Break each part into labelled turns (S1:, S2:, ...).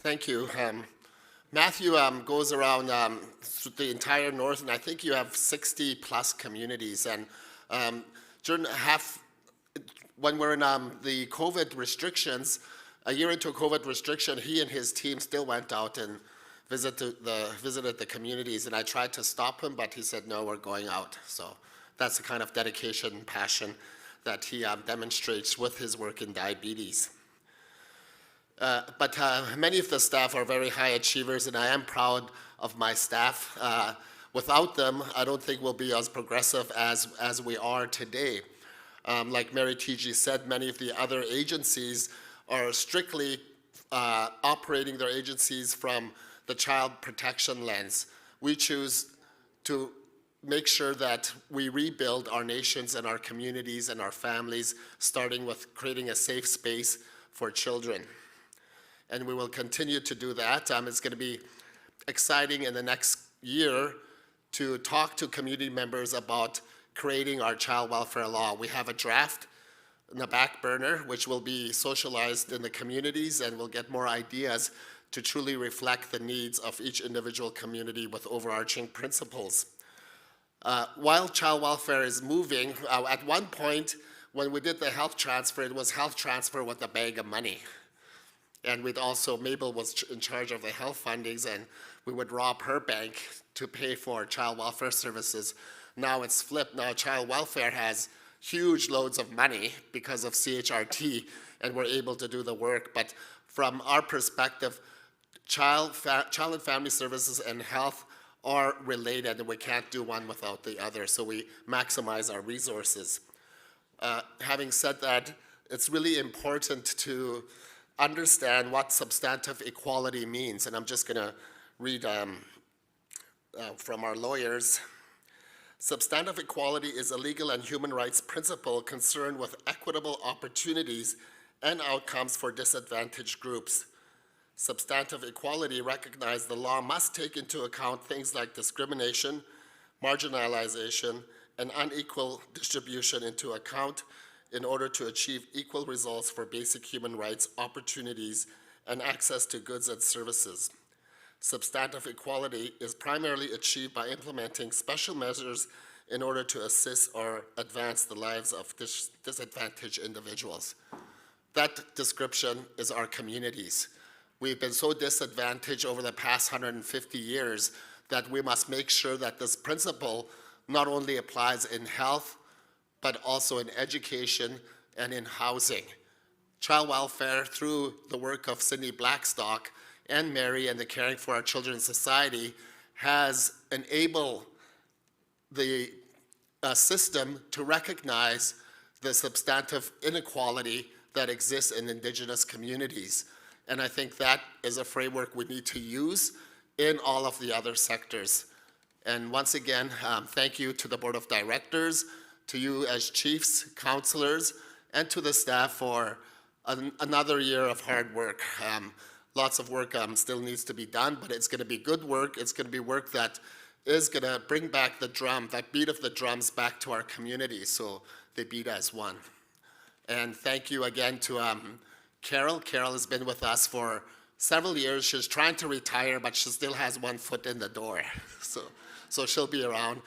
S1: Thank you. Matthew goes around through the entire north, and I think you have 60 plus communities. And during when we're in the COVID restrictions, a year into COVID restriction, he and his team still went out and visited the communities. And I tried to stop him, but he said, no, we're going out. So that's the kind of dedication and passion that he demonstrates with his work in diabetes. But many of the staff are very high achievers, and I am proud of my staff. Without them, I don't think we'll be as progressive as we are today. Like Mary T.G. said, many of the other agencies are strictly operating their agencies from the child protection lens. We choose to make sure that we rebuild our nations and our communities and our families, starting with creating a safe space for children. And we will continue to do that. It's going to be exciting in the next year to talk to community members about creating our child welfare law. We have a draft in the back burner, which will be socialized in the communities, and we'll get more ideas to truly reflect the needs of each individual community with overarching principles. While child welfare is moving, at one point when we did the health transfer, it was health transfer with a bag of money. And we'd also, Mabel was in charge of the health fundings, and we would rob her bank to pay for child welfare services. Now it's flipped. Now child welfare has huge loads of money because of CHRT, and we're able to do the work. But from our perspective, child and family services and health are related, and we can't do one without the other. So we maximize our resources. Having said that, it's really important to understand what substantive equality means. And I'm just going to read from our lawyers. Substantive equality is a legal and human rights principle concerned with equitable opportunities and outcomes for disadvantaged groups. Substantive equality recognizes the law must take into account things like discrimination, marginalization, and unequal distribution into account in order to achieve equal results for basic human rights, opportunities, and access to goods and services. Substantive equality is primarily achieved by implementing special measures in order to assist or advance the lives of disadvantaged individuals. That description is our communities. We've been so disadvantaged over the past 150 years that we must make sure that this principle not only applies in health, but also in education and in housing. Child welfare, through the work of Cindy Blackstock and Mary and the Caring for Our Children Society, has enabled the system to recognize the substantive inequality that exists in Indigenous communities. And I think that is a framework we need to use in all of the other sectors. And once again, thank you to the Board of Directors, to you as chiefs, counselors, and to the staff for another year of hard work. Lots of work still needs to be done, but it's going to be good work. It's going to be work that is going to bring back the drum, that beat of the drums back to our community, so they beat as one. And thank you again to Carol. Carol has been with us for several years. She's trying to retire, but she still has one foot in the door. So she'll be around,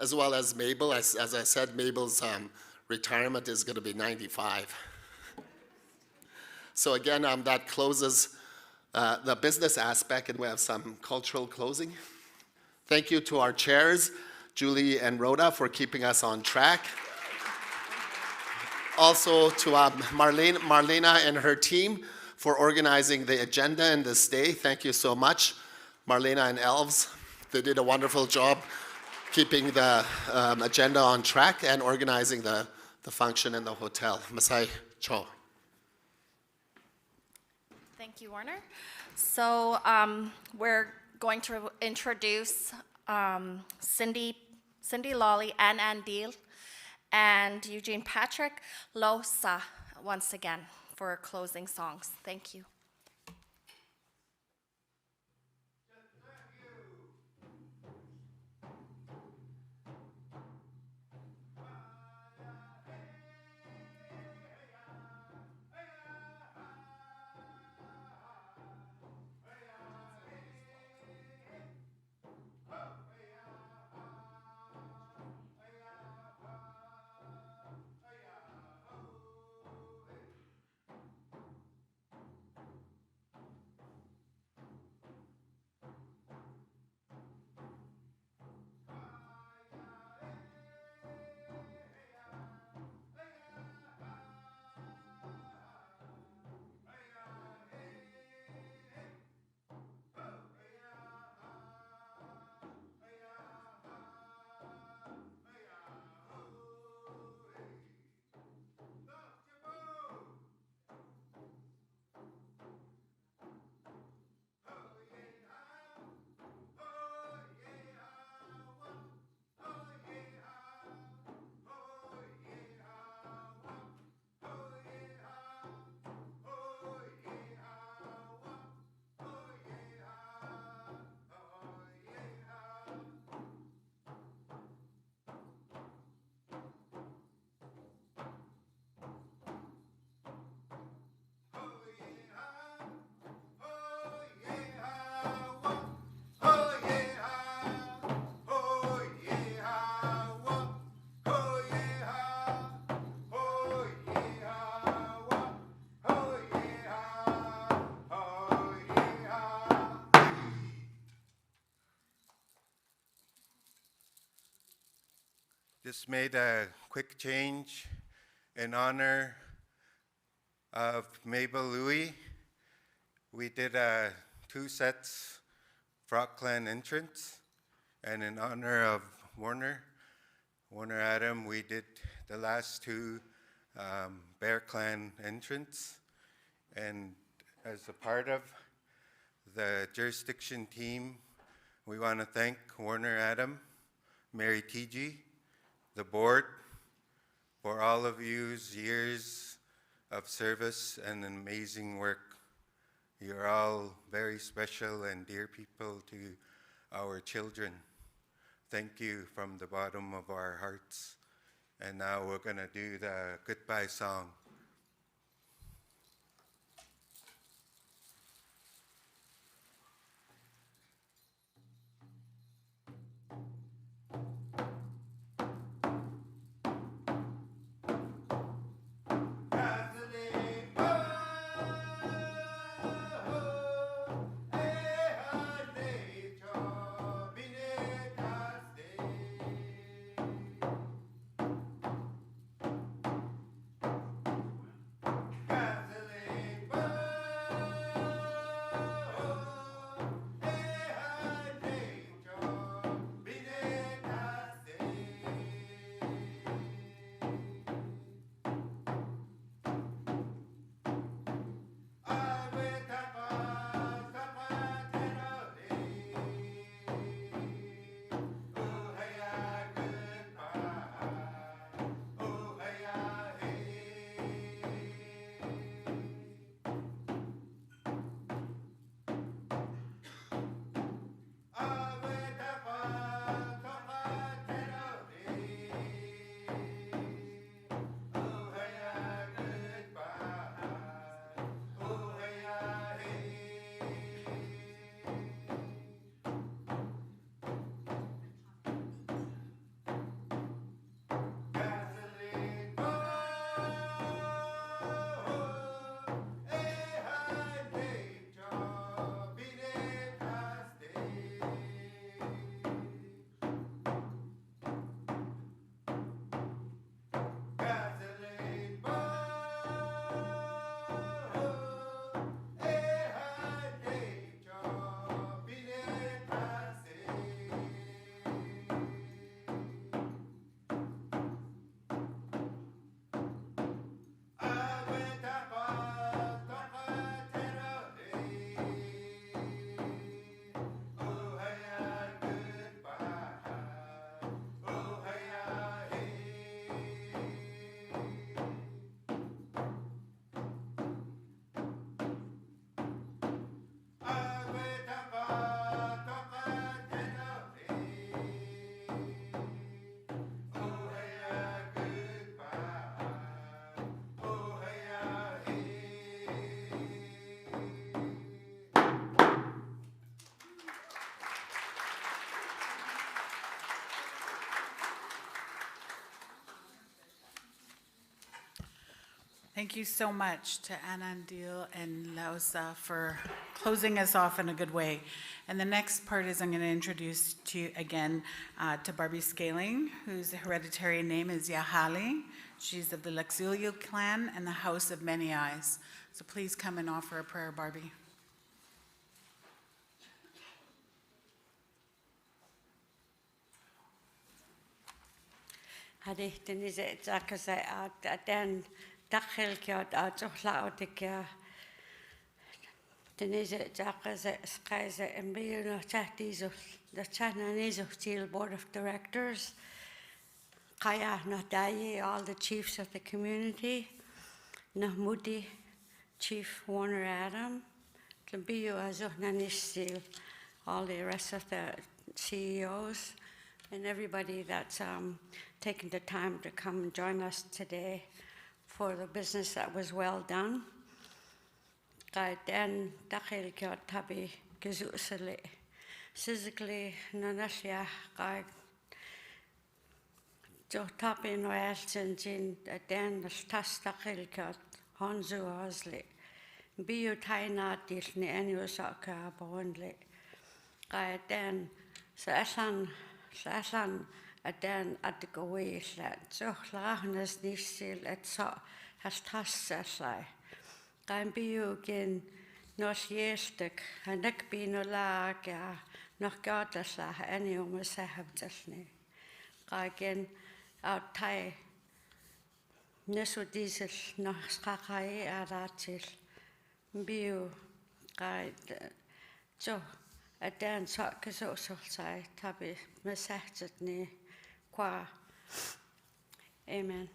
S1: as well as Mabel. As I said, Mabel's retirement is going to be 95. So again, that closes the business aspect, and we have some cultural closing. Thank you to our chairs, Julie and Rhoda, for keeping us on track. Also to Marlena and her team for organizing the agenda and this day. Thank you so much. Marlena and Elves, they did a wonderful job keeping the agenda on track and organizing the function in the hotel. Masai Cho.
S2: Thank you, Warner. So we're going to introduce Cindy Lawley, Ann Deal, and Eugene Patrick Losa once again for closing songs. Thank you.
S3: just made a quick change in honor of Mabel Louis. We did 2 sets Frock Clan entrance, and in honor of Warner Adam, we did the last 2 Bear Clan entrance. And as a part of the jurisdiction team, we want to thank Warner Adam, Mary TG, the board, for all of you's years of service and amazing work. You're all very special and dear people to our children. Thank you from the bottom of our hearts. And now we're going to do the goodbye song.
S4: Thank you so much to Anandil and Lausa for closing us off in a good way. And the next part is I'm going to introduce to you again to Barby Skaling, whose hereditary name is Yahali. She's of the Luxilio clan and the House of Many Eyes. So please come and offer a prayer, Barbie.
S5: The board of directors, Kaya Nadaye, all the chiefs of the community, Nahmudi, Chief Warner Adam, Tlambiyo Azuhnanisil, all the rest of the CEOs, and everybody that's taken the time to come and join us today for the business that was well done. Dan dakhil kyo tabi gizusale physically nanasya kai jo tabi no elsen jin dan tas dakhil kyo honzu asle biu taina dilni anusaka bonle kai dan sa asan adan at the Goisland. So Lahnas Nisil at so has Tassasai. Can be you again, nos yestek, and neck be no laga, no godlessla, any almost have Disney. Again, out tie. Nesu diesel no skakai aratil. Bio guide. So, a dan sock is also say, tabi, messaged ni qua. Amen.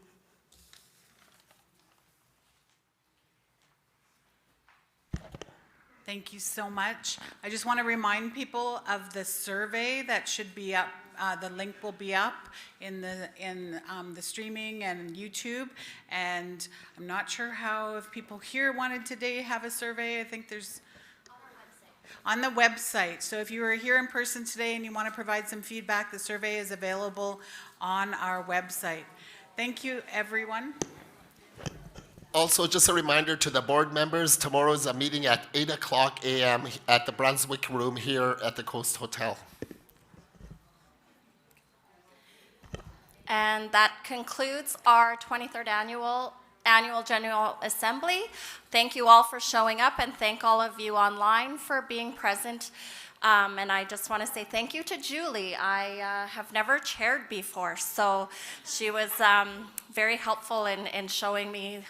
S4: Thank you so much. I just want to remind people of the survey that should be up. The link will be up in the streaming and YouTube. And I'm not sure how, if people here wanted today have a survey. I think there's on the website. So if you are here in person today and you want to provide some feedback, the survey is available on our website. Thank you, everyone.
S1: Also, just a reminder to the board members, tomorrow is a meeting at 8:00 a.m. at the Brunswick Room here at the Coast Hotel.
S2: And that concludes our 23rd Annual General Assembly. Thank you all for showing up, and thank all of you online for being present. And I just want to say thank you to Julie. I have never chaired before, so she was very helpful in showing me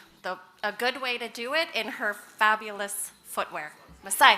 S2: a good way to do it in her fabulous footwear. Masai.